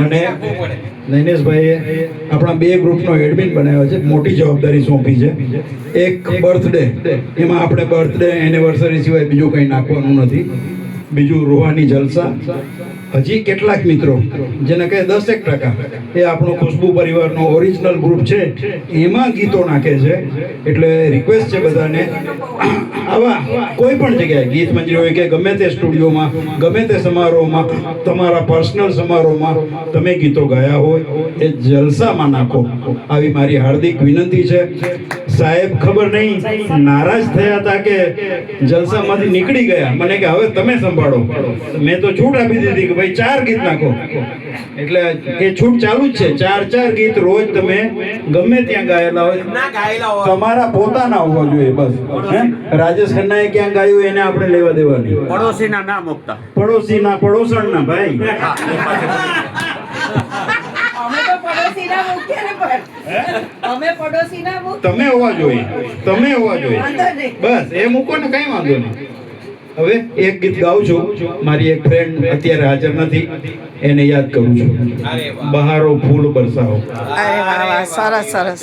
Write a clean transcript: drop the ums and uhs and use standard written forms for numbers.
મને નૈનેશભાઈએ આપણા બે ગ્રુપનો એડમિન બનાવ્યો છે, મોટી જવાબદારી સોંપી છે. એક બર્થડે, એમાં આપણે બર્થડે એનિવર્સરી સિવાય બીજું કંઈ નાખવાનું નથી. બીજું રૂહાની જલસા. હજી કેટલાક મિત્રો જેને કહે 10% એ આપણો ખુશ્બુ પરિવારનો ઓરિજિનલ ગ્રુપ છે, એમાં ગીતો નાખે છે. એટલે રિક્વેસ્ટ છે બધાને, આવા કોઈ પણ જગ્યાએ ગીત મંજરી હોય કે ગમે તે સ્ટુડિયોમાં, ગમે તે સમારોહમાં, તમારા પર્સનલ સમારોહમાં તમે ગીતો ગાયા હોય એ જલસામાં નાખો, આવી મારી હાર્દિક વિનંતી છે. સાહેબ ખબર નહીં નારાજ થયા હતા કે જલસામાંથી નીકળી ગયા, મને કે હવે તમે સંભાળો. મેં તો છૂટ આપી દીધી કે ભાઈ 4 ગીત નાખો, એટલે એ છૂટ ચાલુ જ છે. 4 ગીત રોજ તમે ગમે ત્યાં ગાયેલા હોય, તમારા પોતાના હોવા જોઈએ બસ. રાજેશ ખન્નાએ ક્યાં ગાયું એને આપણે લેવા દેવાની, પડોશીના ના મુકતા, પડોશીના પડોસણના ભાઈ. તમે હોવા જોઈએ, તમે હોવા જોઈએ બસ. એ મૂકો ને કઈ વાંધો નહીં. હવે એક ગીત ગાઉં છું, મારી એક ફ્રેન્ડ અત્યારે હાજર નથી, એને યાદ કરું છું. બહારો ફૂલ બરસાવો. અરે વાહ વાહ, સરસ સરસ.